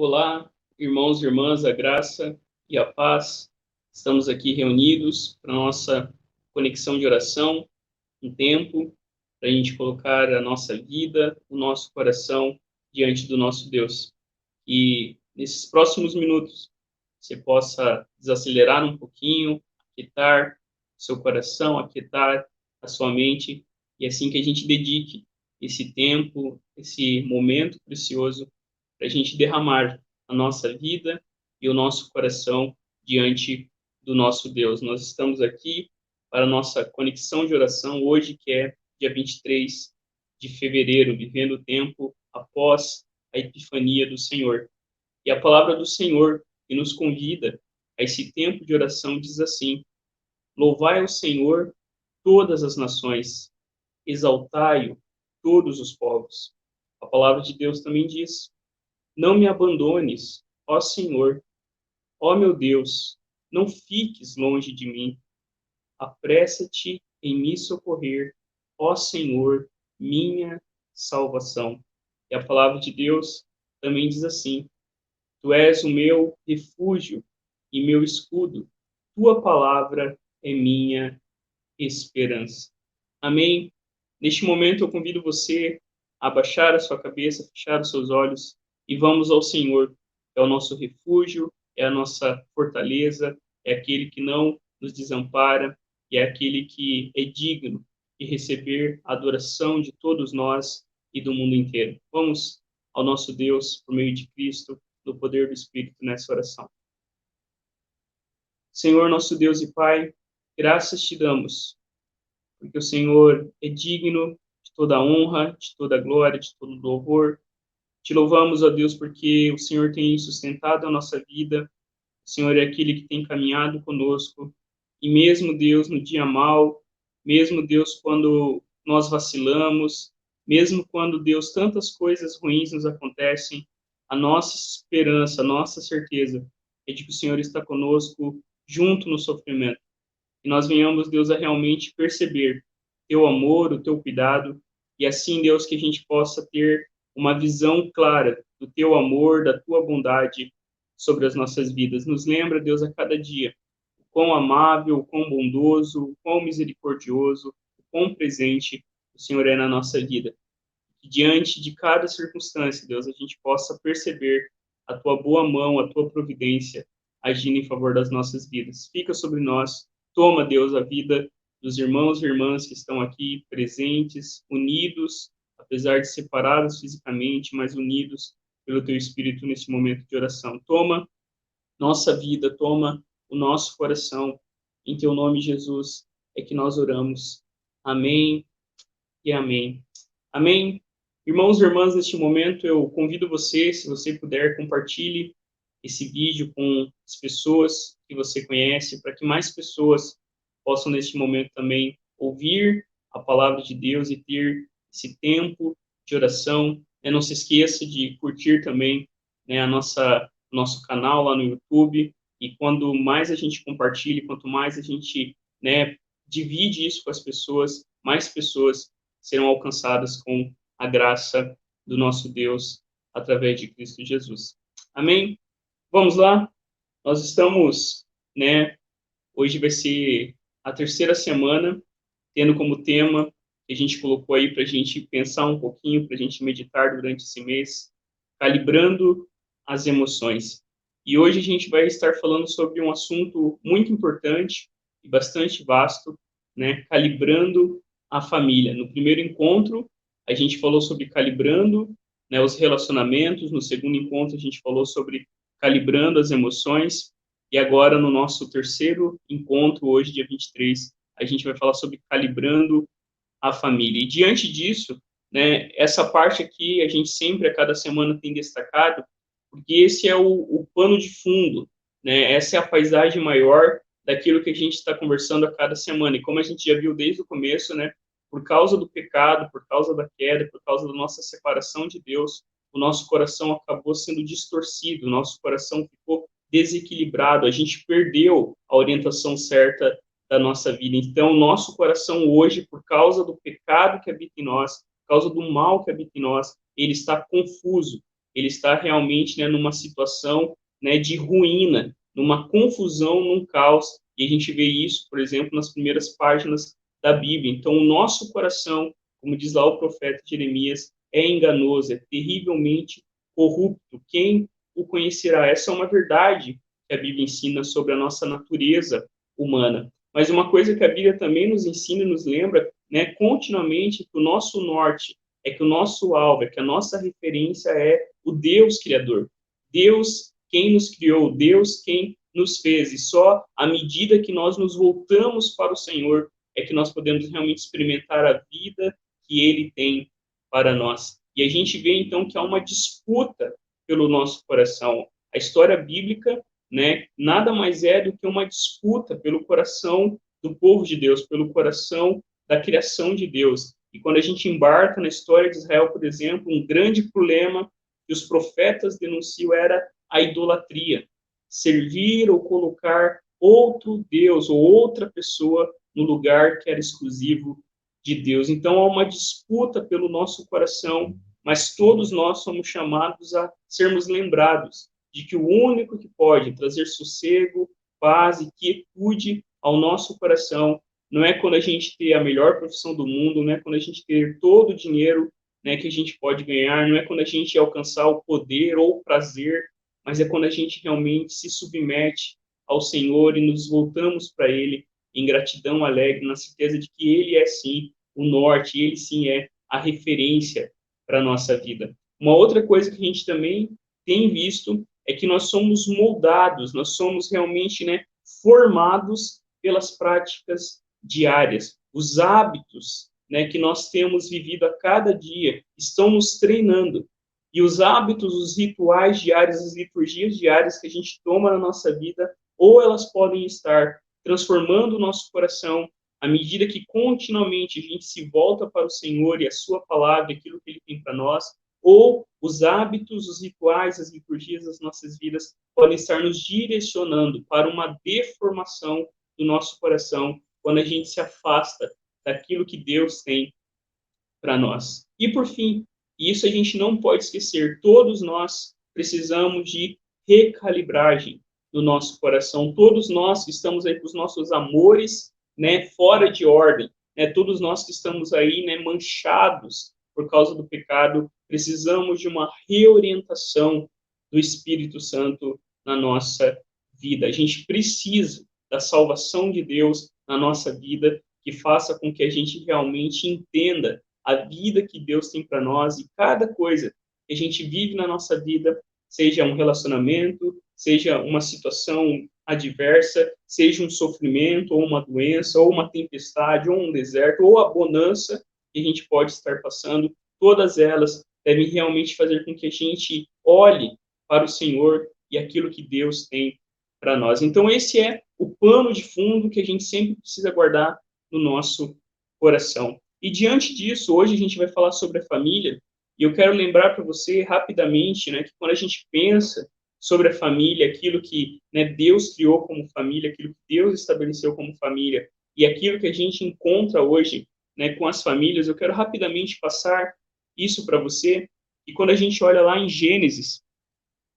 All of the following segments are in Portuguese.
Olá, irmãos e irmãs, a graça e a paz. Estamos aqui reunidos para a nossa conexão de oração, um tempo para a gente colocar a nossa vida, o nosso coração diante do nosso Deus. E nesses próximos minutos você possa desacelerar um pouquinho, aquietar seu coração, aquietar a sua mente, e assim que a gente dedique esse tempo, esse momento precioso para a gente derramar a nossa vida e o nosso coração diante do nosso Deus. Nós estamos aqui para a nossa conexão de oração hoje, que é dia 23 de fevereiro, vivendo o tempo após a epifania do Senhor. E a palavra do Senhor, que nos convida a esse tempo de oração, diz assim: Louvai ao Senhor todas as nações, exaltai-o todos os povos. A palavra de Deus também diz: Não me abandones, ó Senhor, ó meu Deus, não fiques longe de mim. Apressa-te em me socorrer, ó Senhor, minha salvação. E a palavra de Deus também diz assim: Tu és o meu refúgio e meu escudo. Tua palavra é minha esperança. Amém? Neste momento eu convido você a baixar a sua cabeça, fechar os seus olhos e vamos ao Senhor. É o nosso refúgio, é a nossa fortaleza, é aquele que não nos desampara e é aquele que é digno de receber a adoração de todos nós e do mundo inteiro. Vamos ao nosso Deus por meio de Cristo, no poder do Espírito nessa oração. Senhor, nosso Deus e Pai, graças te damos porque o Senhor é digno de toda a honra, de toda a glória, de todo o louvor. Te louvamos, ó Deus, porque o Senhor tem sustentado a nossa vida, o Senhor é aquele que tem caminhado conosco, e mesmo, Deus, no dia mau, mesmo, Deus, quando nós vacilamos, mesmo quando, Deus, tantas coisas ruins nos acontecem, a nossa esperança, a nossa certeza é de que o Senhor está conosco junto no sofrimento. Que nós venhamos, Deus, a realmente perceber teu amor, o teu cuidado, e assim, Deus, que a gente possa ter uma visão clara do teu amor, da tua bondade sobre as nossas vidas. Nos lembra, Deus, a cada dia, o quão amável, o quão bondoso, o quão misericordioso, o quão presente o Senhor é na nossa vida. Que diante de cada circunstância, Deus, a gente possa perceber a tua boa mão, a tua providência agindo em favor das nossas vidas. Fica sobre nós. Toma, Deus, a vida dos irmãos e irmãs que estão aqui presentes, unidos, apesar de separados fisicamente, mas unidos pelo teu Espírito nesse momento de oração. Toma nossa vida, toma o nosso coração. Em teu nome, Jesus, é que nós oramos. Amém e amém. Amém. Irmãos e irmãs, neste momento eu convido você, se você puder, compartilhe esse vídeo com as pessoas que você conhece, para que mais pessoas possam, neste momento, também ouvir a palavra de Deus e ter esse tempo de oração. Não se esqueça de curtir também, né, nosso canal lá no YouTube, e quando mais a gente compartilha, quanto mais a gente, né, divide isso com as pessoas, mais pessoas serão alcançadas com a graça do nosso Deus através de Cristo Jesus. Amém? Vamos lá? Nós estamos, né, hoje vai ser a terceira semana, tendo como tema que a gente colocou aí para a gente pensar um pouquinho, para a gente meditar durante esse mês, calibrando as emoções. E hoje a gente vai estar falando sobre um assunto muito importante e bastante vasto, né, calibrando a família. No primeiro encontro, a gente falou sobre calibrando, né, os relacionamentos. No segundo encontro, a gente falou sobre calibrando as emoções. E agora, no nosso terceiro encontro, hoje, dia 23, a gente vai falar sobre calibrando a família. E diante disso, né, essa parte aqui a gente sempre, a cada semana, tem destacado, porque esse é o pano de fundo, né, essa é a paisagem maior daquilo que a gente está conversando a cada semana. E como a gente já viu desde o começo, né, por causa do pecado, por causa da queda, por causa da nossa separação de Deus, o nosso coração acabou sendo distorcido, o nosso coração ficou desequilibrado, a gente perdeu a orientação certa da nossa vida. Então, o nosso coração hoje, por causa do pecado que habita em nós, por causa do mal que habita em nós, ele está confuso. ele está realmente, né, numa situação, né, de ruína, numa confusão, num caos, e a gente vê isso, por exemplo, nas primeiras páginas da Bíblia. Então, o nosso coração, como diz lá o profeta Jeremias, é enganoso, é terrivelmente corrupto. Quem o conhecerá? Essa é uma verdade que a Bíblia ensina sobre a nossa natureza humana. Mas uma coisa que a Bíblia também nos ensina e nos lembra, né, continuamente, que o nosso norte, é que o nosso alvo, é que a nossa referência é o Deus Criador. Deus quem nos criou, Deus quem nos fez. E só à medida que nós nos voltamos para o Senhor é que nós podemos realmente experimentar a vida que Ele tem para nós. E a gente vê, então, que há uma disputa pelo nosso coração. A história bíblica, né, nada mais é do que uma disputa pelo coração do povo de Deus, pelo coração da criação de Deus. E quando a gente embarca na história de Israel, por exemplo, um grande problema que os profetas denunciam era a idolatria. Servir ou colocar outro Deus ou outra pessoa no lugar que era exclusivo de Deus. Então há uma disputa pelo nosso coração, mas todos nós somos chamados a sermos lembrados de que o único que pode trazer sossego, paz e quietude ao nosso coração não é quando a gente ter a melhor profissão do mundo, não é quando a gente ter todo o dinheiro, né, que a gente pode ganhar, não é quando a gente alcançar o poder ou o prazer, mas é quando a gente realmente se submete ao Senhor e nos voltamos para Ele em gratidão alegre, na certeza de que Ele é sim o norte, Ele sim é a referência para a nossa vida. Uma outra coisa que a gente também tem visto é que nós somos moldados, nós somos realmente, né, formados pelas práticas diárias. Os hábitos, né, que nós temos vivido a cada dia estão nos treinando. E os hábitos, os rituais diários, as liturgias diárias que a gente toma na nossa vida, ou elas podem estar transformando o nosso coração à medida que continuamente a gente se volta para o Senhor e a sua palavra, aquilo que Ele tem para nós, ou os hábitos, os rituais, as liturgias das nossas vidas podem estar nos direcionando para uma deformação do nosso coração quando a gente se afasta daquilo que Deus tem para nós. E por fim, isso a gente não pode esquecer, todos nós precisamos de recalibragem do nosso coração, todos nós que estamos aí com os nossos amores, né, fora de ordem, né, todos nós que estamos aí, né, manchados por causa do pecado, precisamos de uma reorientação do Espírito Santo na nossa vida. A gente precisa da salvação de Deus na nossa vida, que faça com que a gente realmente entenda a vida que Deus tem para nós e cada coisa que a gente vive na nossa vida, seja um relacionamento, seja uma situação adversa, seja um sofrimento, ou uma doença, ou uma tempestade, ou um deserto, ou a bonança que a gente pode estar passando, todas elas devem realmente fazer com que a gente olhe para o Senhor e aquilo que Deus tem para nós. Então, esse é o pano de fundo que a gente sempre precisa guardar no nosso coração. E diante disso, hoje a gente vai falar sobre a família, e eu quero lembrar para você rapidamente, né, que quando a gente pensa sobre a família, aquilo que, né, Deus criou como família, aquilo que Deus estabeleceu como família, e aquilo que a gente encontra hoje, né, com as famílias, eu quero rapidamente passar isso para você. E quando a gente olha lá em Gênesis,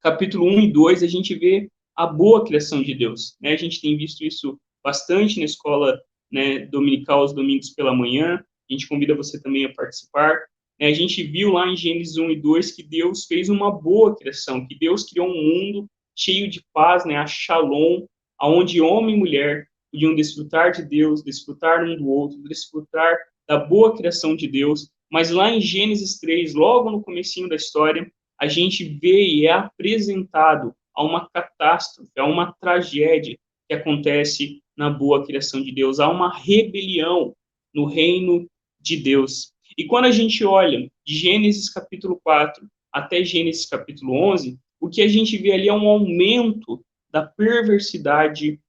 capítulo 1 e 2, a gente vê a boa criação de Deus, né? A gente tem visto isso bastante na escola, né, dominical, aos domingos pela manhã. A gente convida você também a participar. A gente viu lá em Gênesis 1 e 2 que Deus fez uma boa criação, que Deus criou um mundo cheio de paz, né, a Shalom, onde homem e mulher podiam desfrutar de Deus, desfrutar um do outro, desfrutar da boa criação de Deus. Mas lá em Gênesis 3, logo no comecinho da história, a gente vê e é apresentado a uma catástrofe, a uma tragédia que acontece na boa criação de Deus, há uma rebelião no reino de Deus. E quando a gente olha de Gênesis capítulo 4 até Gênesis capítulo 11, o que a gente vê ali é um aumento da perversidade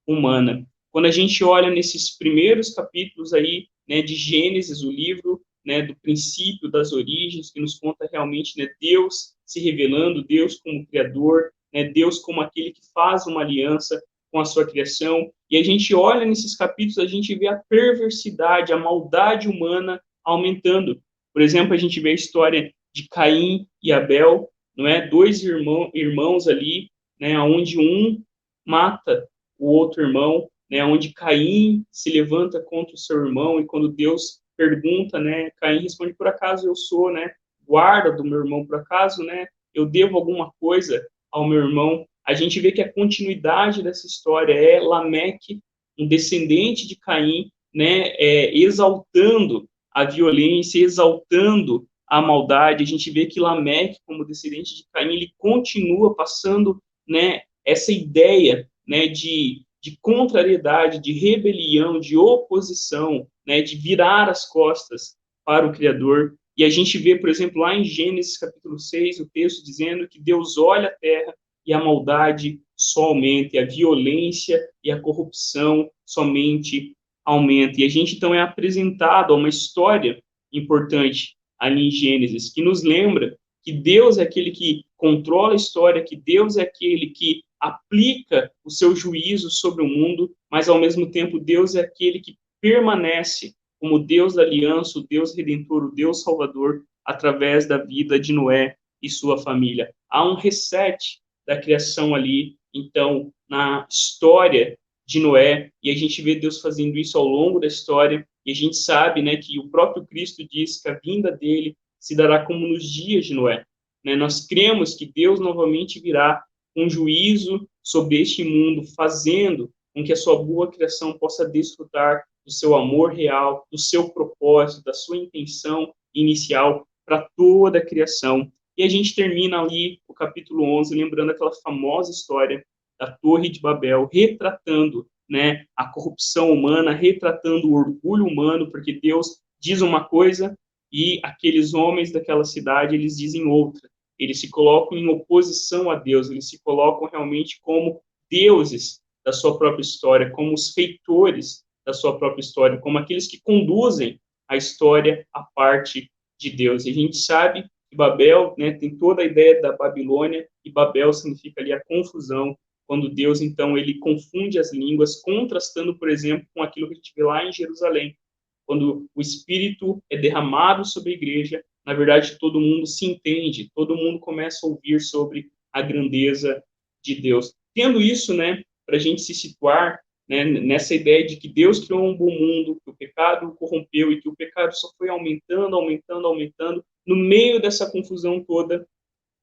humana. Quando a gente olha nesses primeiros capítulos aí, né, de Gênesis, o livro, né, do princípio, das origens, que nos conta realmente, né, Deus se revelando, Deus como Criador, né, Deus como aquele que faz uma aliança com a sua criação. E a gente olha nesses capítulos, a gente vê a perversidade, a maldade humana aumentando. Por exemplo, a gente vê a história de Caim e Abel, não é? Dois irmãos ali, né? Onde um mata o outro irmão, né? Onde Caim se levanta contra o seu irmão e quando Deus pergunta, né? Caim responde: por acaso eu sou, né? Guarda do meu irmão, por acaso, né? Eu devo alguma coisa ao meu irmão. A gente vê que a continuidade dessa história é Lameque, um descendente de Caim, né? Exaltando a violência, exaltando a maldade. A gente vê que Lameque, como descendente de Caim, ele continua passando, né, essa ideia, né, de contrariedade, de rebelião, de oposição, né, de virar as costas para o Criador. E a gente vê, por exemplo, lá em Gênesis capítulo 6, o texto dizendo que Deus olha a terra e a maldade só aumenta, e a violência e a corrupção somente aumenta. E a gente então é apresentado a uma história importante ali em Gênesis, que nos lembra que Deus é aquele que controla a história, que Deus é aquele que aplica o seu juízo sobre o mundo, mas ao mesmo tempo Deus é aquele que permanece como Deus da aliança, o Deus redentor, o Deus salvador, através da vida de Noé e sua família. Há um reset da criação ali, então, na história de Noé, e a gente vê Deus fazendo isso ao longo da história, e a gente sabe, né, que o próprio Cristo diz que a vinda dele se dará como nos dias de Noé. Né? Nós cremos que Deus novamente virá com juízo sobre este mundo, fazendo com que a sua boa criação possa desfrutar do seu amor real, do seu propósito, da sua intenção inicial para toda a criação. E a gente termina ali o capítulo 11, lembrando aquela famosa história da Torre de Babel, retratando, né, a corrupção humana, retratando o orgulho humano, porque Deus diz uma coisa e aqueles homens daquela cidade, eles dizem outra. Eles se colocam em oposição a Deus, eles se colocam realmente como deuses da sua própria história, como os feitores da sua própria história, como aqueles que conduzem a história à parte de Deus. E a gente sabe que Babel, né, tem toda a ideia da Babilônia, e Babel significa ali a confusão, quando Deus, então, ele confunde as línguas, contrastando, por exemplo, com aquilo que a gente vê lá em Jerusalém, quando o Espírito é derramado sobre a igreja, na verdade, todo mundo se entende, todo mundo começa a ouvir sobre a grandeza de Deus. Tendo isso, né, para a gente se situar, né, nessa ideia de que Deus criou um bom mundo, que o pecado o corrompeu e que o pecado só foi aumentando, aumentando, aumentando, no meio dessa confusão toda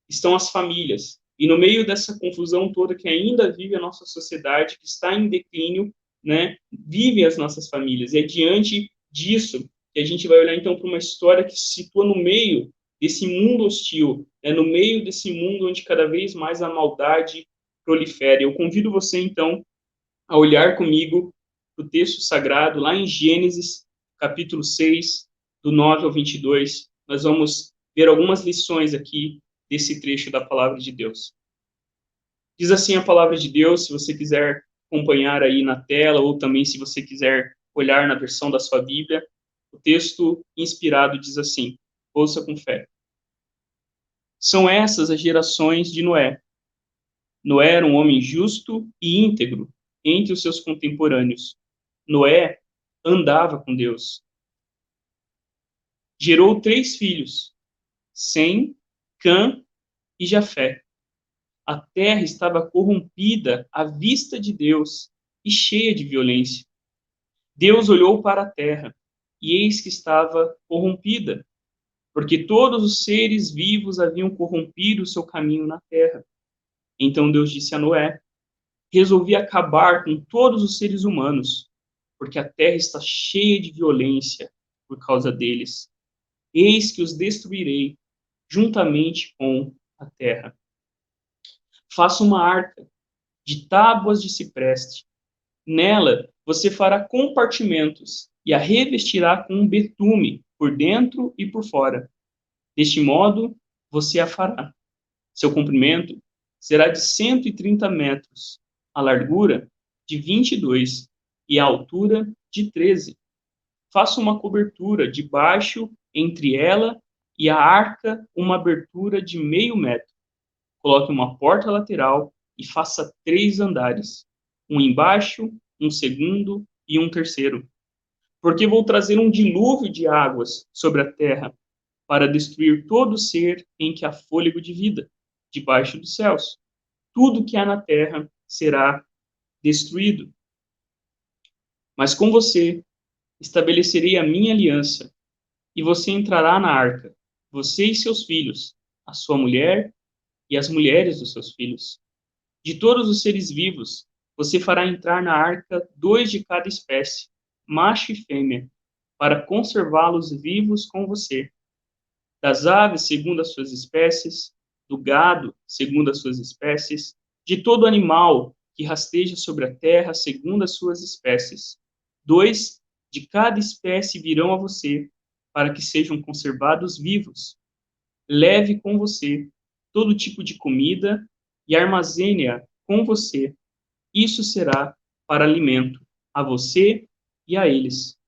estão as famílias. E no meio dessa confusão toda que ainda vive a nossa sociedade, que está em declínio, né, vivem as nossas famílias. E é diante disso que a gente vai olhar, então, para uma história que se situa no meio desse mundo hostil, né, no meio desse mundo onde cada vez mais a maldade prolifera. Eu convido você, então, a olhar comigo o texto sagrado, lá em Gênesis, capítulo 6, do 9 ao 22. Nós vamos ver algumas lições aqui desse trecho da palavra de Deus. Diz assim a palavra de Deus, se você quiser acompanhar aí na tela, ou também se você quiser olhar na versão da sua Bíblia, o texto inspirado diz assim, ouça com fé. São essas as gerações de Noé. Noé era um homem justo e íntegro entre os seus contemporâneos. Noé andava com Deus. Gerou 3 filhos, Sem, Cã e Jafé. A terra estava corrompida à vista de Deus e cheia de violência. Deus olhou para a terra e eis que estava corrompida, porque todos os seres vivos haviam corrompido o seu caminho na terra. Então Deus disse a Noé: resolvi acabar com todos os seres humanos, porque a terra está cheia de violência por causa deles. Eis que os destruirei juntamente com a terra. Faça uma arca de tábuas de cipreste. Nela você fará compartimentos e a revestirá com um betume por dentro e por fora. Deste modo você a fará. Seu comprimento será de 130 metros, a largura de 22 e a altura de 13. Faça uma cobertura de baixo entre ela e a arca, uma abertura de meio metro. Coloque uma porta lateral e faça 3 andares, um embaixo, um segundo e um terceiro. Porque vou trazer um dilúvio de águas sobre a terra para destruir todo ser em que há fôlego de vida. debaixo dos céus. Tudo que há na terra será destruído. Mas com você estabelecerei a minha aliança, e você entrará na arca, você e seus filhos, a sua mulher e as mulheres dos seus filhos. De todos os seres vivos, você fará entrar na arca 2 de cada espécie, macho e fêmea, para conservá-los vivos com você. Das aves, segundo as suas espécies, do gado, segundo as suas espécies, de todo animal que rasteja sobre a terra, segundo as suas espécies. 2 de cada espécie virão a você, para que sejam conservados vivos. Leve com você todo tipo de comida e armazene-a com você. Isso será para alimento a você e a eles.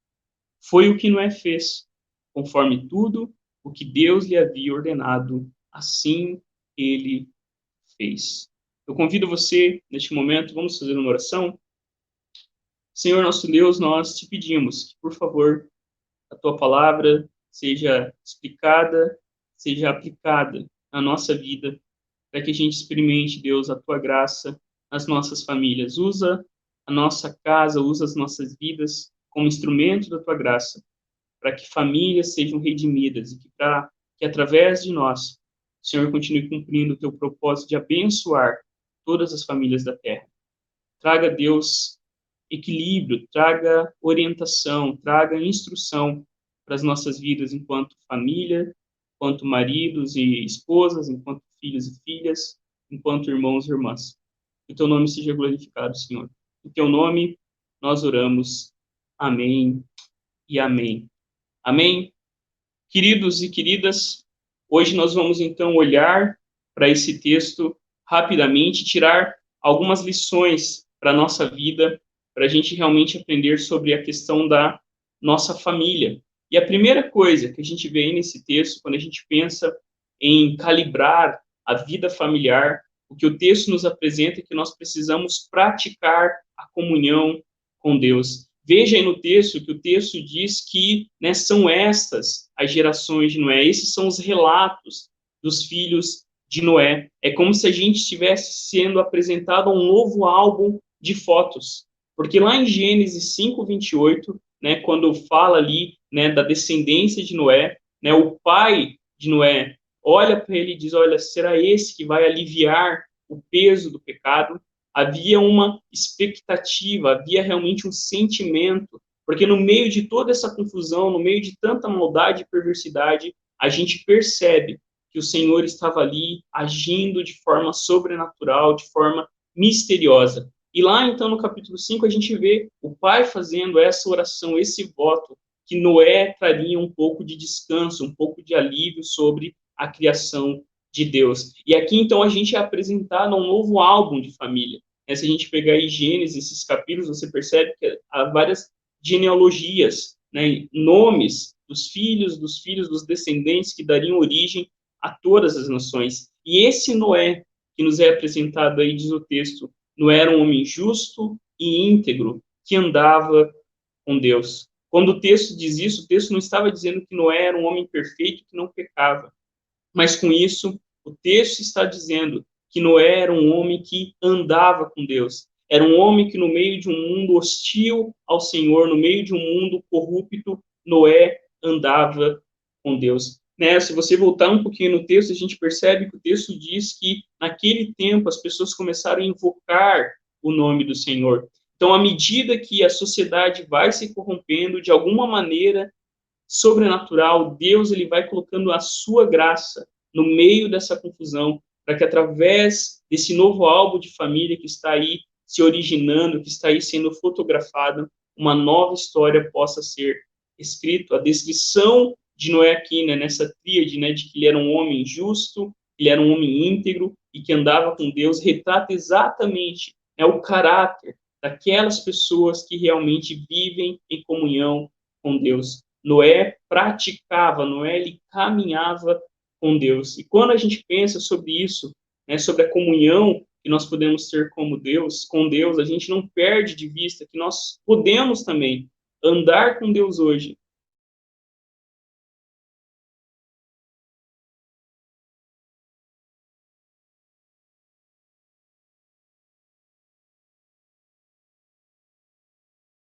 Foi o que Noé fez, conforme tudo o que Deus lhe havia ordenado, assim ele fez. Eu convido você, neste momento, vamos fazer uma oração. Senhor nosso Deus, nós te pedimos que, por favor, a tua palavra seja explicada, seja aplicada na nossa vida, para que a gente experimente, Deus, a tua graça nas nossas famílias. Usa a nossa casa, usa as nossas vidas como instrumento da tua graça, para que famílias sejam redimidas e que através de nós, o Senhor continue cumprindo o teu propósito de abençoar todas as famílias da terra. Traga, Deus, equilíbrio, traga orientação, traga instrução para as nossas vidas enquanto família, enquanto maridos e esposas, enquanto filhos e filhas, enquanto irmãos e irmãs. Que o teu nome seja glorificado, Senhor. Em teu nome nós oramos. Amém e amém. Amém? Queridos e queridas, hoje nós vamos então olhar para esse texto rapidamente, tirar algumas lições para a nossa vida, para a gente realmente aprender sobre a questão da nossa família. E a primeira coisa que a gente vê aí nesse texto, quando a gente pensa em calibrar a vida familiar, o que o texto nos apresenta é que nós precisamos praticar a comunhão com Deus. Veja aí no texto que o texto diz que, né, são estas as gerações de Noé, esses são os relatos dos filhos de Noé. É como se a gente estivesse sendo apresentado a um novo álbum de fotos. Porque lá em Gênesis 5:28, né, quando fala ali, né, da descendência de Noé, né, o pai de Noé olha para ele e diz: olha, será esse que vai aliviar o peso do pecado? Havia uma expectativa, havia realmente um sentimento, porque no meio de toda essa confusão, no meio de tanta maldade e perversidade, a gente percebe que o Senhor estava ali agindo de forma sobrenatural, de forma misteriosa. E lá, então, no capítulo 5, a gente vê o pai fazendo essa oração, esse voto, que Noé traria um pouco de descanso, um pouco de alívio sobre a criação de Deus. E aqui, então, a gente é apresentado a um novo álbum de família. Se a gente pegar aí Gênesis, esses capítulos, você percebe que há várias genealogias, né, nomes dos filhos, dos descendentes que dariam origem a todas as nações. E esse Noé, que nos é apresentado aí, diz o texto, Noé era um homem justo e íntegro, que andava com Deus. Quando o texto diz isso, o texto não estava dizendo que Noé era um homem perfeito que não pecava. Mas com isso, o texto está dizendo que Noé era um homem que andava com Deus. Era um homem que, no meio de um mundo hostil ao Senhor, no meio de um mundo corrupto, Noé andava com Deus. Né? Se você voltar um pouquinho no texto, a gente percebe que o texto diz que, naquele tempo, as pessoas começaram a invocar o nome do Senhor. Então, à medida que a sociedade vai se corrompendo, de alguma maneira sobrenatural, Deus ele vai colocando a sua graça no meio dessa confusão, para que através desse novo álbum de família que está aí se originando, que está aí sendo fotografado, uma nova história possa ser escrita. A descrição de Noé aqui, né, nessa tríade, né, de que ele era um homem justo, ele era um homem íntegro e que andava com Deus, retrata exatamente, né, o caráter daquelas pessoas que realmente vivem em comunhão com Deus. Noé praticava, Noé ele caminhava com Deus. E quando a gente pensa sobre isso, né, sobre a comunhão que nós podemos ter como Deus, com Deus, a gente não perde de vista que nós podemos também andar com Deus hoje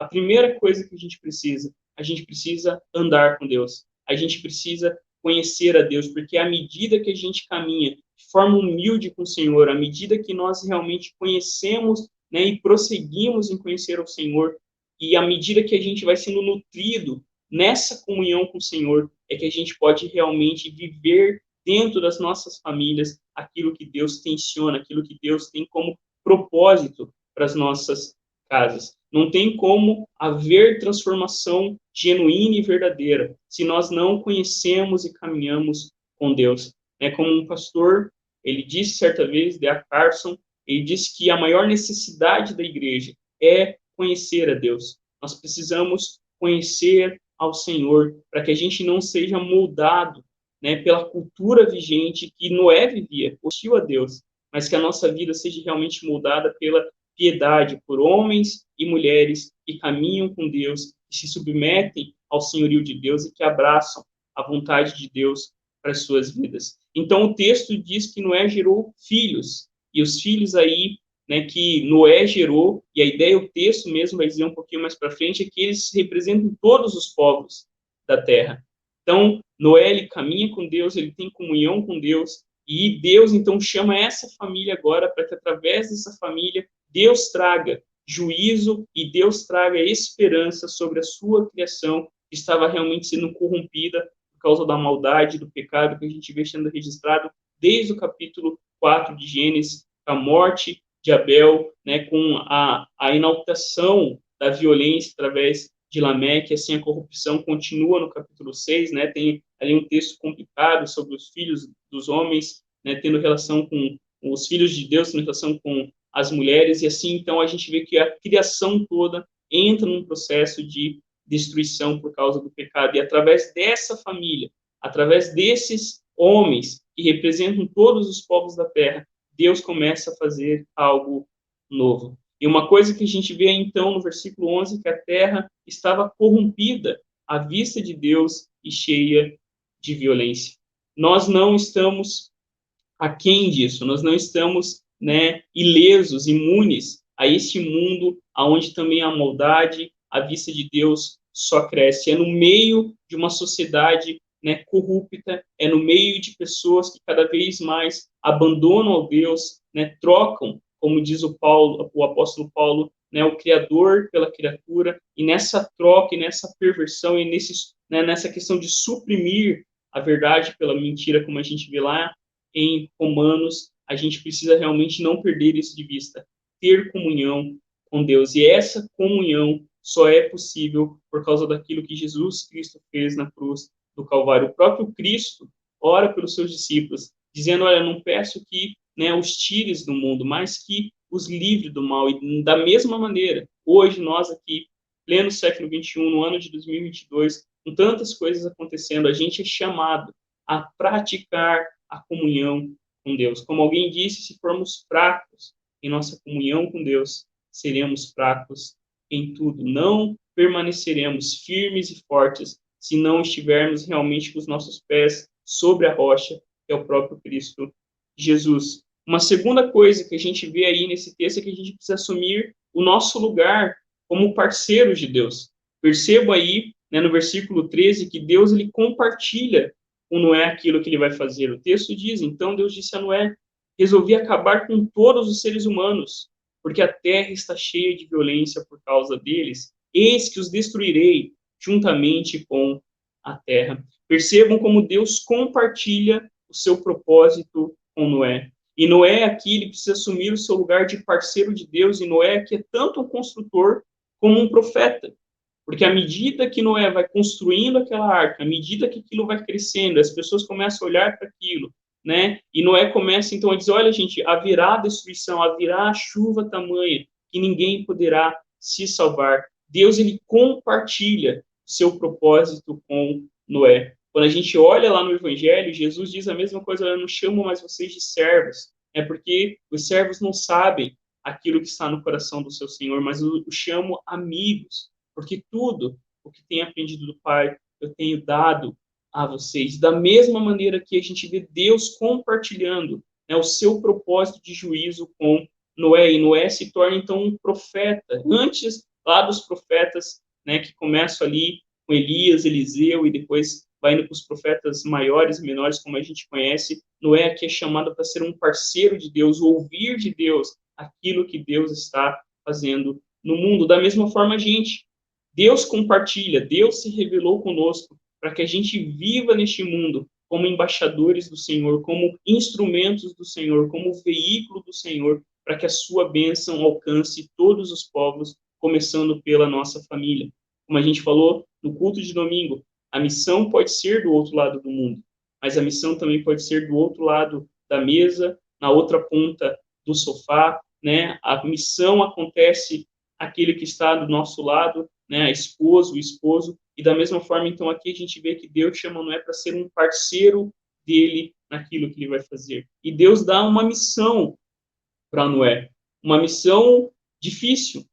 primeira coisa que a gente precisa andar com Deus, a gente precisa conhecer a Deus, porque à medida que a gente caminha de forma humilde com o Senhor, à medida que nós realmente conhecemos, né, e prosseguimos em conhecer o Senhor, e à medida que a gente vai sendo nutrido nessa comunhão com o Senhor, é que a gente pode realmente viver dentro das nossas famílias aquilo que Deus tenciona, aquilo que Deus tem como propósito para as nossas casas. Não tem como haver transformação genuína e verdadeira se nós não conhecemos e caminhamos com Deus. É como um pastor, ele disse certa vez, D.A. Carson, ele disse que a maior necessidade da igreja é conhecer a Deus. Nós precisamos conhecer ao Senhor para que a gente não seja moldado, né, pela cultura vigente que Noé vivia, hostil a Deus, mas que a nossa vida seja realmente moldada pela piedade, por homens e mulheres que caminham com Deus, que se submetem ao senhorio de Deus e que abraçam a vontade de Deus para as suas vidas. Então, o texto diz que Noé gerou filhos, e os filhos aí, né, que Noé gerou, e a ideia, o texto mesmo vai dizer um pouquinho mais para frente, é que eles representam todos os povos da terra. Então, Noé, ele caminha com Deus, ele tem comunhão com Deus, e Deus, então, chama essa família agora para que, através dessa família, Deus traga juízo e Deus traga esperança sobre a sua criação, que estava realmente sendo corrompida por causa da maldade, do pecado que a gente vê sendo registrado desde o capítulo 4 de Gênesis, a morte de Abel, né, com a inaltação da violência através de Lameque, assim a corrupção continua no capítulo 6, né, tem ali um texto complicado sobre os filhos dos homens, né, tendo relação com os filhos de Deus, tendo relação com as mulheres, e assim, então, a gente vê que a criação toda entra num processo de destruição por causa do pecado, e através dessa família, através desses homens que representam todos os povos da terra, Deus começa a fazer algo novo. E uma coisa que a gente vê, então, no versículo 11, que a terra estava corrompida à vista de Deus e cheia de violência. Nós não estamos aquém disso, nós não estamos, né, ilesos, imunes a este mundo onde também a maldade, à vista de Deus, só cresce. É no meio de uma sociedade, né, corrupta, é no meio de pessoas que cada vez mais abandonam ao Deus, né, trocam, como diz o apóstolo Paulo, né, o Criador pela criatura, e nessa troca, e nessa perversão, e nessa questão de suprimir a verdade pela mentira, como a gente vê lá em Romanos, a gente precisa realmente não perder isso de vista, ter comunhão com Deus. E essa comunhão só é possível por causa daquilo que Jesus Cristo fez na cruz do Calvário. O próprio Cristo ora pelos seus discípulos, dizendo, olha, não peço que, né, os tires do mundo, mas que os livre do mal. E da mesma maneira, hoje nós aqui, pleno século XXI, no ano de 2022, com tantas coisas acontecendo, a gente é chamado a praticar a comunhão com Deus. Como alguém disse, se formos fracos em nossa comunhão com Deus, seremos fracos em tudo. Não permaneceremos firmes e fortes se não estivermos realmente com os nossos pés sobre a rocha, que é o próprio Cristo Jesus. Uma segunda coisa que a gente vê aí nesse texto é que a gente precisa assumir o nosso lugar como parceiros de Deus. Percebo aí, né, no versículo 13, que Deus ele compartilha com Noé aquilo que ele vai fazer. O texto diz, então Deus disse a Noé, resolvi acabar com todos os seres humanos, porque a terra está cheia de violência por causa deles. Eis que os destruirei juntamente com a terra. Percebam como Deus compartilha o seu propósito com Noé. E Noé aqui, ele precisa assumir o seu lugar de parceiro de Deus, e Noé aqui é tanto um construtor como um profeta. Porque à medida que Noé vai construindo aquela arca, à medida que aquilo vai crescendo, as pessoas começam a olhar para aquilo, né? E Noé começa então a dizer, olha, gente, haverá destruição, haverá chuva tamanha que ninguém poderá se salvar. Deus, ele compartilha o seu propósito com Noé. Quando a gente olha lá no Evangelho, Jesus diz a mesma coisa, eu não chamo mais vocês de servos, é porque os servos não sabem aquilo que está no coração do seu Senhor, mas eu chamo amigos, porque tudo o que tenho aprendido do Pai, eu tenho dado a vocês. Da mesma maneira que a gente vê Deus compartilhando, né, o seu propósito de juízo com Noé, e Noé se torna, então, um profeta. Antes, lá dos profetas, né, que começam ali com Elias, Eliseu, e depois vai indo para os profetas maiores e menores, como a gente conhece. Noé aqui é chamado para ser um parceiro de Deus, ouvir de Deus aquilo que Deus está fazendo no mundo. Da mesma forma, a gente, Deus compartilha, Deus se revelou conosco para que a gente viva neste mundo como embaixadores do Senhor, como instrumentos do Senhor, como veículo do Senhor, para que a sua bênção alcance todos os povos, começando pela nossa família. Como a gente falou no culto de domingo, a missão pode ser do outro lado do mundo, mas a missão também pode ser do outro lado da mesa, na outra ponta do sofá, né? A missão acontece aquele que está do nosso lado, né? A esposa, o esposo, e da mesma forma, então, aqui a gente vê que Deus chama Noé para ser um parceiro dele naquilo que ele vai fazer. E Deus dá uma missão para Noé, uma missão difícil,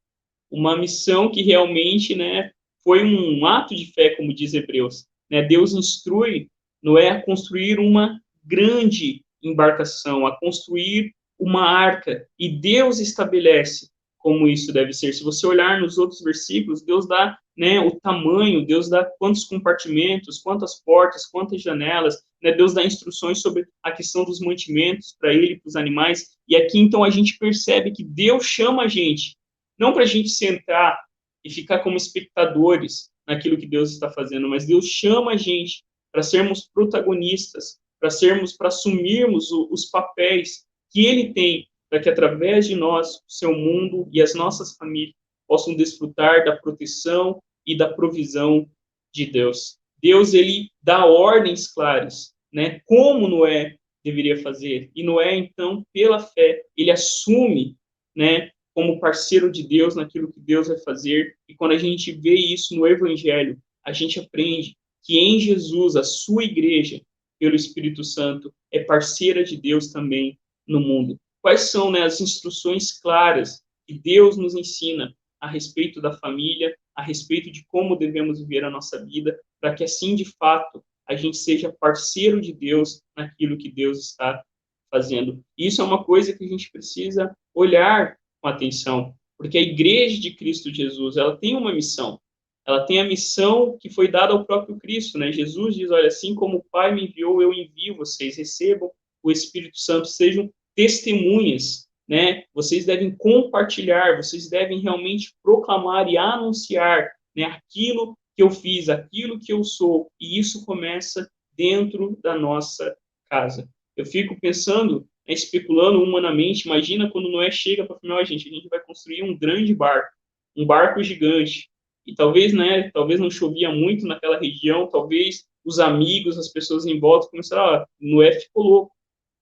uma missão que realmente, né, foi um ato de fé, como diz Hebreus. Né? Deus instrui Noé a construir uma grande embarcação, a construir uma arca, e Deus estabelece como isso deve ser. Se você olhar nos outros versículos, Deus dá, né, o tamanho, Deus dá quantos compartimentos, quantas portas, quantas janelas, né, Deus dá instruções sobre a questão dos mantimentos para ele, para os animais, e aqui então a gente percebe que Deus chama a gente, não para a gente sentar e ficar como espectadores naquilo que Deus está fazendo, mas Deus chama a gente para sermos protagonistas, para assumirmos os papéis que Ele tem, para que através de nós, o seu mundo e as nossas famílias possam desfrutar da proteção e da provisão de Deus. Deus, ele dá ordens claras, né? Como Noé deveria fazer. E Noé, então, pela fé, ele assume, né, como parceiro de Deus naquilo que Deus vai fazer. E quando a gente vê isso no Evangelho, a gente aprende que em Jesus, a sua igreja, pelo Espírito Santo, é parceira de Deus também no mundo. Quais são, né, as instruções claras que Deus nos ensina a respeito da família, a respeito de como devemos viver a nossa vida, para que assim, de fato, a gente seja parceiro de Deus naquilo que Deus está fazendo. Isso é uma coisa que a gente precisa olhar com atenção, porque a igreja de Cristo Jesus, ela tem uma missão. Ela tem a missão que foi dada ao próprio Cristo, né? Jesus diz, olha, assim como o Pai me enviou, eu envio vocês, recebam o Espírito Santo, sejam testemunhas, né? Vocês devem compartilhar, vocês devem realmente proclamar e anunciar, né, aquilo que eu fiz, aquilo que eu sou, e isso começa dentro da nossa casa. Eu fico pensando, né, especulando humanamente, imagina quando Noé chega para falar, gente, a gente vai construir um grande barco, um barco gigante, e talvez, né, talvez não chovia muito naquela região, talvez os amigos, as pessoas em volta começaram, Noé ficou louco,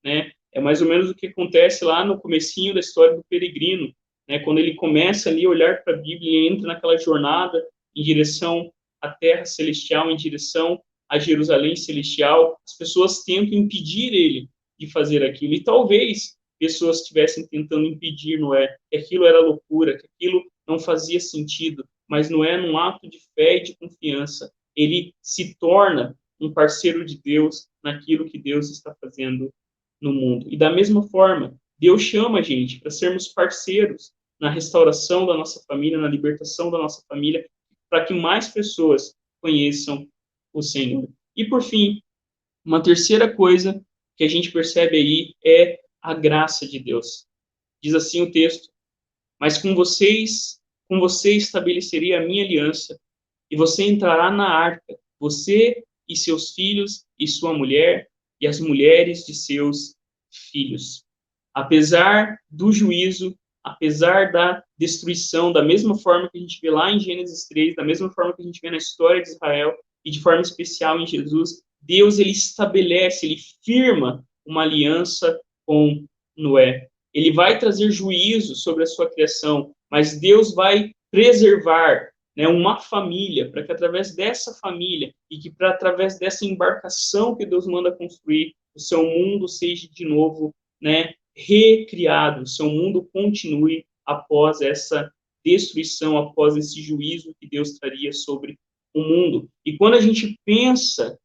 né? É mais ou menos o que acontece lá no comecinho da história do peregrino, né? Quando ele começa ali a olhar para a Bíblia e entra naquela jornada em direção à terra celestial, em direção a Jerusalém celestial, as pessoas tentam impedir ele de fazer aquilo. E talvez pessoas estivessem tentando impedir Noé, que aquilo era loucura, que aquilo não fazia sentido, mas Noé, num ato de fé e de confiança, ele se torna um parceiro de Deus naquilo que Deus está fazendo no mundo. E da mesma forma, Deus chama a gente para sermos parceiros na restauração da nossa família, na libertação da nossa família, para que mais pessoas conheçam o Senhor. E por fim, uma terceira coisa que a gente percebe aí é a graça de Deus. Diz assim o texto: mas com você estabelecerei a minha aliança, e você entrará na arca, você e seus filhos e sua mulher e as mulheres de seus filhos. Apesar do juízo, apesar da destruição, da mesma forma que a gente vê lá em Gênesis 3, da mesma forma que a gente vê na história de Israel, e de forma especial em Jesus, Deus, ele estabelece, ele firma uma aliança com Noé. Ele vai trazer juízo sobre a sua criação, mas Deus vai preservar, né, uma família, para que através dessa família e que para através dessa embarcação que Deus manda construir, o seu mundo seja de novo, né, recriado, o seu mundo continue após essa destruição, após esse juízo que Deus traria sobre o mundo. E quando a gente pensa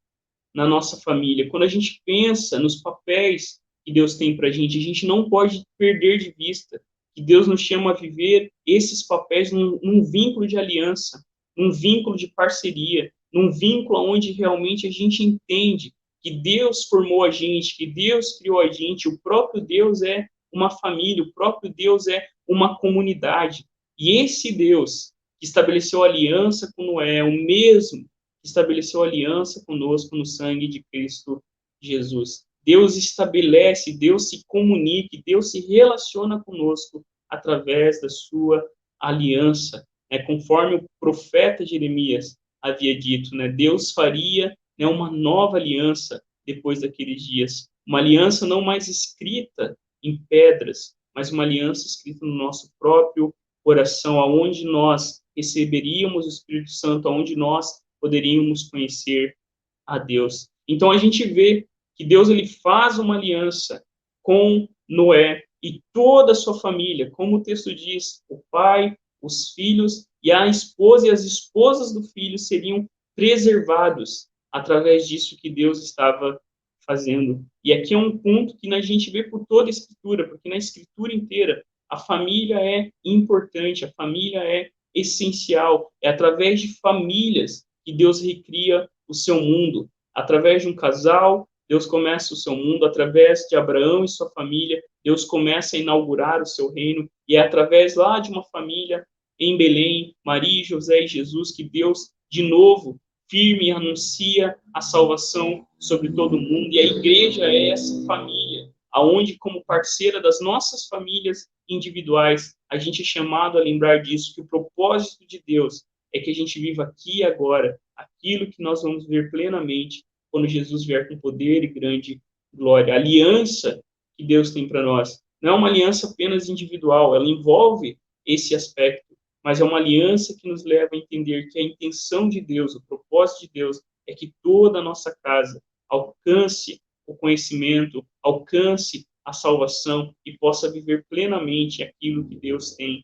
na nossa família, quando a gente pensa nos papéis que Deus tem para a gente não pode perder de vista que Deus nos chama a viver esses papéis num vínculo de aliança, num vínculo de parceria, num vínculo onde realmente a gente entende que Deus formou a gente, que Deus criou a gente, o próprio Deus é uma família, o próprio Deus é uma comunidade. E esse Deus que estabeleceu aliança com Noé é o mesmo que estabeleceu aliança conosco no sangue de Cristo Jesus. Deus estabelece, Deus se comunica, Deus se relaciona conosco através da sua aliança, né? Conforme o profeta Jeremias havia dito, né? Deus faria, né, uma nova aliança depois daqueles dias, uma aliança não mais escrita em pedras, mas uma aliança escrita no nosso próprio coração, aonde nós receberíamos o Espírito Santo, aonde nós poderíamos conhecer a Deus. Então a gente vê que Deus ele faz uma aliança com Noé e toda a sua família, como o texto diz, o pai, os filhos e a esposa e as esposas do filho seriam preservados através disso que Deus estava fazendo. E aqui é um ponto que a gente vê por toda a Escritura, porque na Escritura inteira a família é importante, a família é essencial. É através de famílias que Deus recria o seu mundo. Através de um casal, Deus começa o seu mundo. Através de Abraão e sua família, Deus começa a inaugurar o seu reino. E é através lá de uma família em Belém, Maria, José e Jesus, que Deus, de novo, firme anuncia a salvação sobre todo o mundo. E a igreja é essa família, aonde, como parceira das nossas famílias individuais, a gente é chamado a lembrar disso, que o propósito de Deus é que a gente viva aqui e agora aquilo que nós vamos ver plenamente quando Jesus vier com poder e grande glória. A aliança que Deus tem para nós não é uma aliança apenas individual, ela envolve esse aspecto, mas é uma aliança que nos leva a entender que a intenção de Deus, o propósito de Deus, é que toda a nossa casa alcance o conhecimento, alcance a salvação e possa viver plenamente aquilo que Deus tem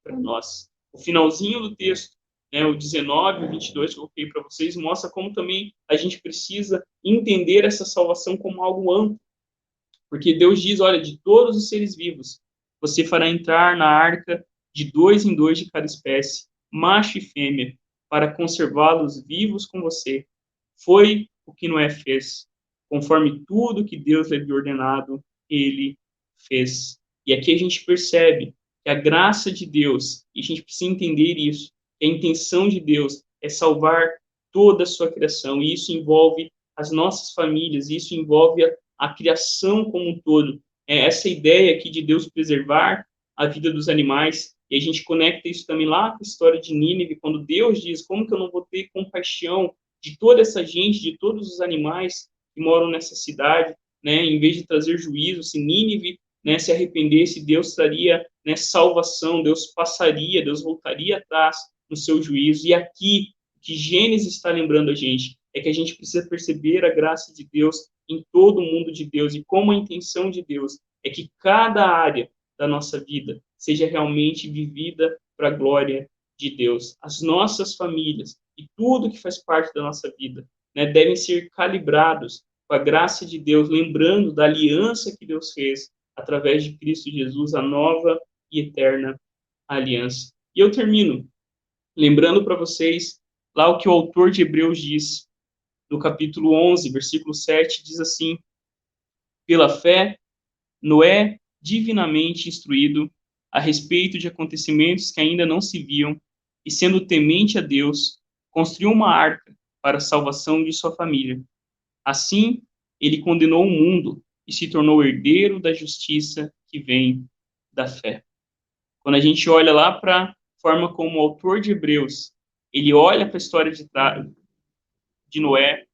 para nós. O finalzinho do texto, né, o 19 e 22 que eu coloquei para vocês, mostra como também a gente precisa entender essa salvação como algo amplo. Porque Deus diz, olha, de todos os seres vivos, você fará entrar na arca de 2 em 2 de cada espécie, macho e fêmea, para conservá-los vivos com você. Foi o que Noé fez. Conforme tudo que Deus lhe havia ordenado, ele fez. E aqui a gente percebe que a graça de Deus, e a gente precisa entender isso, que a intenção de Deus é salvar toda a sua criação, e isso envolve as nossas famílias, isso envolve a criação como um todo. Essa ideia aqui de Deus preservar a vida dos animais, e a gente conecta isso também lá com a história de Nínive, quando Deus diz, como que eu não vou ter compaixão de toda essa gente, de todos os animais que moram nessa cidade, né? Em vez de trazer juízo, se Nínive, né, se arrependesse, Deus traria, né, salvação, Deus passaria, Deus voltaria atrás no seu juízo. E aqui, o que Gênesis está lembrando a gente é que a gente precisa perceber a graça de Deus em todo o mundo de Deus e como a intenção de Deus é que cada área da nossa vida seja realmente vivida para a glória de Deus. As nossas famílias e tudo que faz parte da nossa vida, né, devem ser calibrados com a graça de Deus, lembrando da aliança que Deus fez através de Cristo Jesus, a nova e eterna aliança. E eu termino lembrando para vocês lá o que o autor de Hebreus diz, no capítulo 11, versículo 7, diz assim: pela fé, Noé, divinamente instruído a respeito de acontecimentos que ainda não se viam, e sendo temente a Deus, construiu uma arca para a salvação de sua família. Assim, ele condenou o mundo e se tornou herdeiro da justiça que vem da fé. Quando a gente olha lá para a forma como o autor de Hebreus, ele olha para a história de Noé,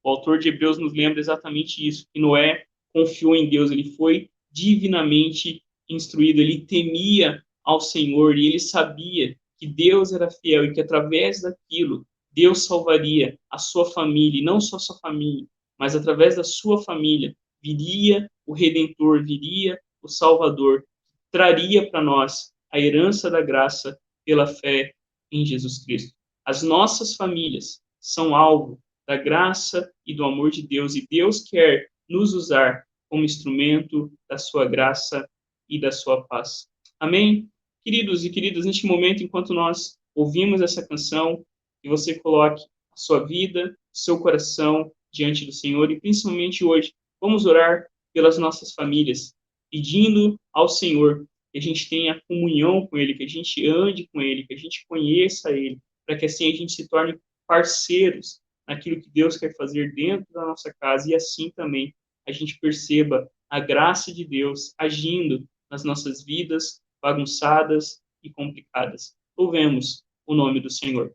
o autor de Hebreus nos lembra exatamente isso, que Noé confiou em Deus, ele foi divinamente instruído, ele temia ao Senhor e ele sabia que Deus era fiel e que através daquilo Deus salvaria a sua família, e não só a sua família, mas através da sua família viria o Redentor, viria o Salvador, traria para nós a herança da graça pela fé em Jesus Cristo. As nossas famílias são alvo da graça e do amor de Deus, e Deus quer nos usar como instrumento da sua graça e da sua paz. Amém? Queridos e queridas, neste momento, enquanto nós ouvimos essa canção, que você coloque a sua vida, o seu coração diante do Senhor e principalmente hoje, vamos orar pelas nossas famílias, pedindo ao Senhor que a gente tenha comunhão com Ele, que a gente ande com Ele, que a gente conheça Ele, para que assim a gente se torne parceiros naquilo que Deus quer fazer dentro da nossa casa e assim também a gente perceba a graça de Deus agindo nas nossas vidas bagunçadas e complicadas. Louvemos o nome do Senhor.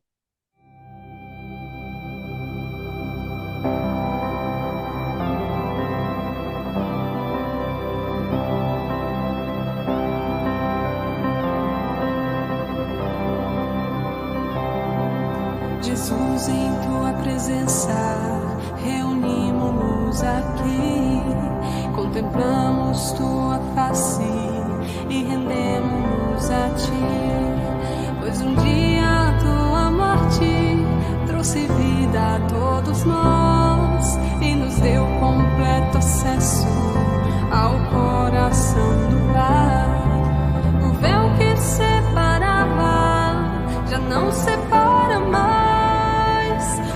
Jesus, em tua presença, reunimos-nos aqui, contemplamos tua face e rendemos-nos a ti, pois um dia a tua morte trouxe vida a todos nós e nos deu completo acesso ao coração do Pai. O véu que separava já não separa mais.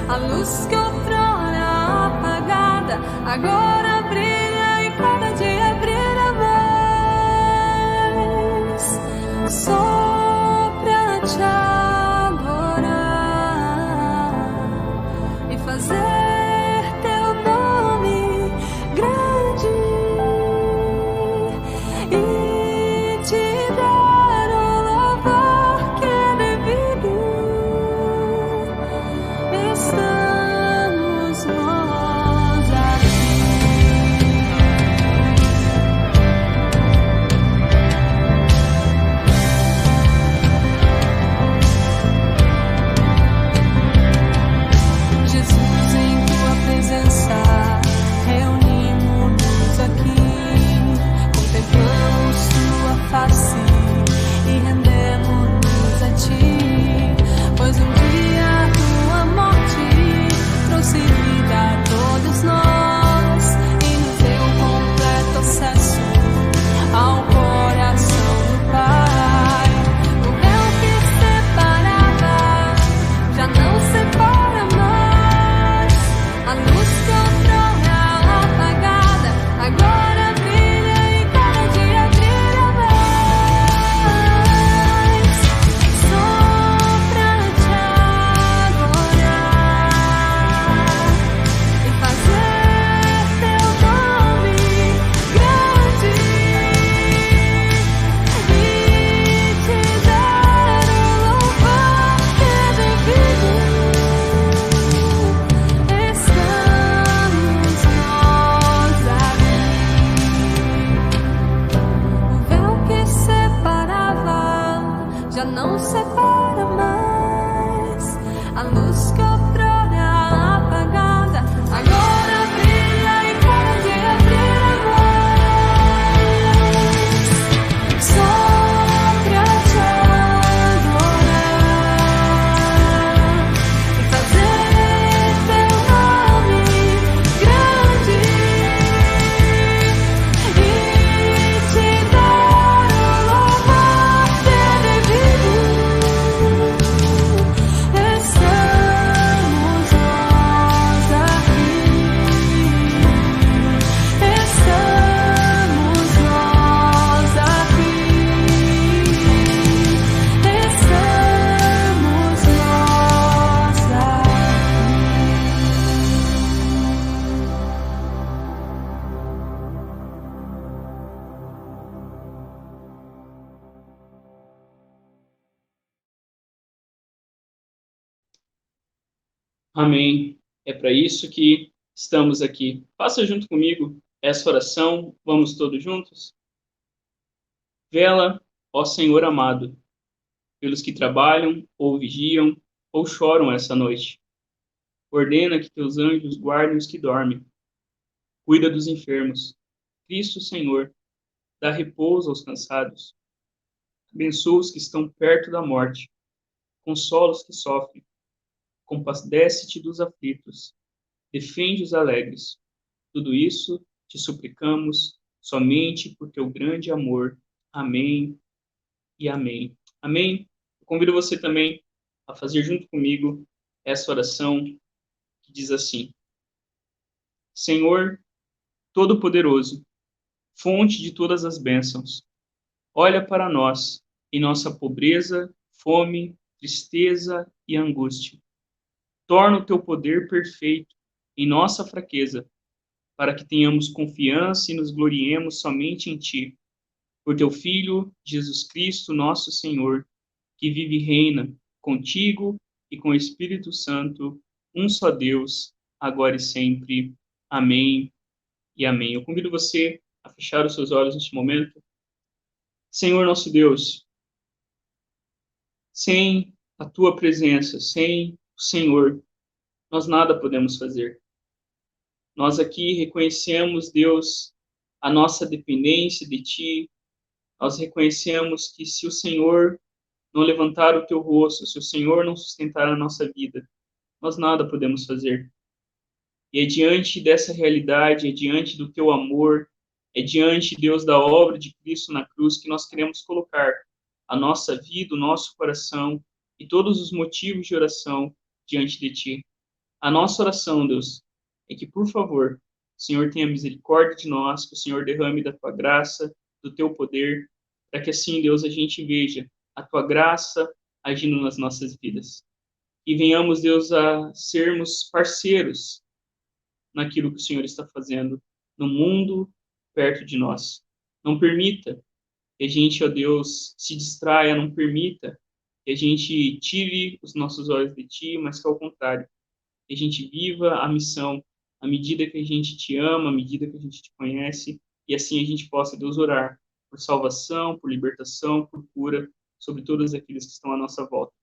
A luz que outrora apagada agora brilha e cada dia brilha mais. Só pra te adorar e fazer teu nome grande e te dar o louvor que é devido. Estamos nós aqui. Jesus, em tua presença, reunimos-nos aqui, contemplamos tua face e rendemos-nos a ti, pois um dia a tua morte trouxe vida a todos nós e nos deu completo acesso ao coração do Pai. O véu que separava já não separa mais. A luz que outrora apagada agora brilha e cada dia brilha mais. Só pra te adorar e fazer teu nome grande e te dar o louvor que é devido. Estamos nós aqui. O véu que separava já não separa mais. A luz que outrora apagada agora brilha e cada dia brilha mais. Só pra te adorar e fazer teu nome grande e te dar o louvor que é devido. Estamos nós aqui. Estamos nós aqui. Estamos nós Amém. É para isso que estamos aqui. Faça junto comigo essa oração. Vamos todos juntos? Vela, ó Senhor amado, pelos que trabalham, ou vigiam, ou choram essa noite. Ordena que teus anjos guardem os que dormem. Cuida dos enfermos. Cristo Senhor, dá repouso aos cansados. Abençoa os que estão perto da morte. Consola os que sofrem. Compadece-te dos aflitos. Defende os alegres. Tudo isso te suplicamos somente por teu grande amor. Amém e amém. Amém? Eu convido você também a fazer junto comigo essa oração que diz assim: Senhor Todo-Poderoso, fonte de todas as bênçãos, olha para nós em nossa pobreza, fome, tristeza e angústia. Torna o teu poder perfeito em nossa fraqueza, para que tenhamos confiança e nos gloriemos somente em ti. Por teu Filho, Jesus Cristo, nosso Senhor, que vive e reina contigo e com o Espírito Santo, um só Deus, agora e sempre. Amém e amém. Eu convido você a fechar os seus olhos neste momento. Senhor nosso Deus, sem a tua presença, sem o Senhor, nós nada podemos fazer. Nós aqui reconhecemos, Deus, a nossa dependência de ti. Nós reconhecemos que se o Senhor não levantar o teu rosto, se o Senhor não sustentar a nossa vida, nós nada podemos fazer. E é diante dessa realidade, é diante do teu amor, é diante, Deus, da obra de Cristo na cruz que nós queremos colocar a nossa vida, o nosso coração e todos os motivos de oração diante de ti. A nossa oração, Deus, é que, por favor, o Senhor tenha misericórdia de nós, que o Senhor derrame da tua graça, do teu poder, para que assim, Deus, a gente veja a tua graça agindo nas nossas vidas. E venhamos, Deus, a sermos parceiros naquilo que o Senhor está fazendo no mundo perto de nós. Não permita que a gente, ó Deus, se distraia, não permita que a gente tire os nossos olhos de ti, mas que ao contrário, que a gente viva a missão à medida que a gente te ama, à medida que a gente te conhece, e assim a gente possa, Deus, orar por salvação, por libertação, por cura, sobre todos aqueles que estão à nossa volta.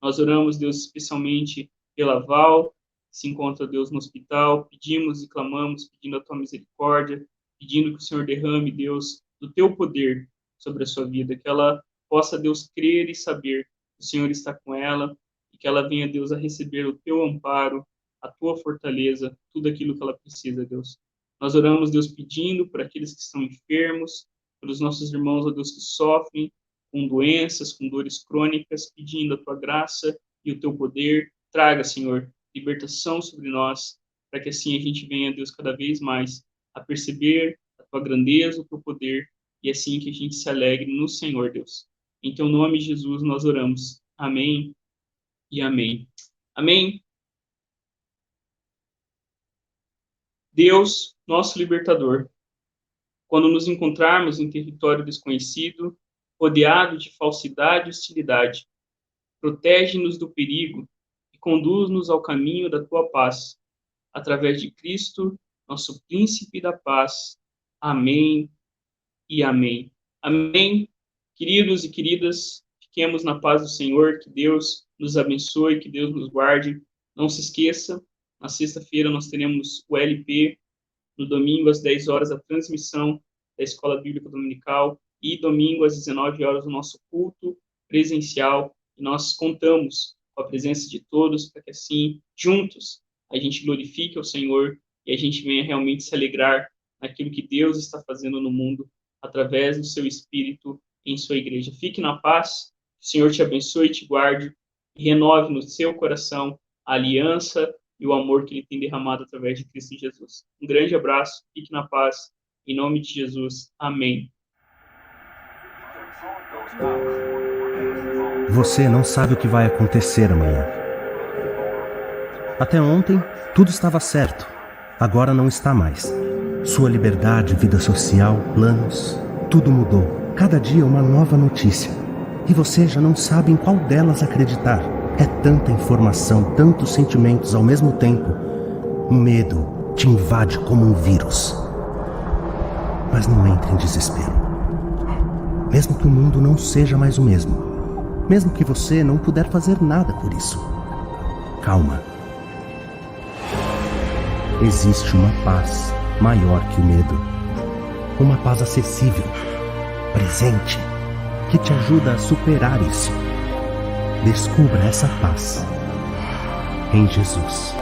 Nós oramos, Deus, especialmente pela Val, que se encontra, Deus, no hospital, pedimos e clamamos, pedindo a tua misericórdia, pedindo que o Senhor derrame, Deus, do teu poder sobre a sua vida, que ela possa, Deus, crer e saber que o Senhor está com ela, e que ela venha, Deus, a receber o teu amparo, a tua fortaleza, tudo aquilo que ela precisa, Deus. Nós oramos, Deus, pedindo por aqueles que estão enfermos, pelos nossos irmãos, ó Deus, que sofrem com doenças, com dores crônicas, pedindo a tua graça e o teu poder. Traga, Senhor, libertação sobre nós, para que assim a gente venha, Deus, cada vez mais a perceber a tua grandeza, o teu poder, e assim que a gente se alegre no Senhor, Deus. Em teu nome, Jesus, nós oramos. Amém e amém. Amém. Deus, nosso libertador, quando nos encontrarmos em território desconhecido, rodeado de falsidade e hostilidade, protege-nos do perigo e conduz-nos ao caminho da tua paz, através de Cristo, nosso príncipe da paz. Amém e amém. Amém. Queridos e queridas, fiquemos na paz do Senhor, que Deus nos abençoe, que Deus nos guarde. Não se esqueça, na sexta-feira nós teremos o LP, no domingo às 10 horas a transmissão da Escola Bíblica Dominical e domingo às 19 horas o nosso culto presencial. E nós contamos com a presença de todos para que assim, juntos, a gente glorifique ao Senhor e a gente venha realmente se alegrar naquilo que Deus está fazendo no mundo através do seu Espírito em sua igreja. Fique na paz, que o Senhor te abençoe e te guarde e renove no seu coração a aliança e o amor que Ele tem derramado através de Cristo Jesus. Um grande abraço, fique na paz, em nome de Jesus. Amém. Você não sabe o que vai acontecer amanhã. Até ontem, tudo estava certo. Agora não está mais. Sua liberdade, vida social, planos, tudo mudou. Cada dia uma nova notícia. E você já não sabe em qual delas acreditar. É tanta informação, tantos sentimentos ao mesmo tempo. O medo te invade como um vírus. Mas não entre em desespero. Mesmo que o mundo não seja mais o mesmo. Mesmo que você não puder fazer nada por isso. Calma. Existe uma paz maior que o medo. Uma paz acessível, presente, que te ajuda a superar isso. Descubra essa paz em Jesus.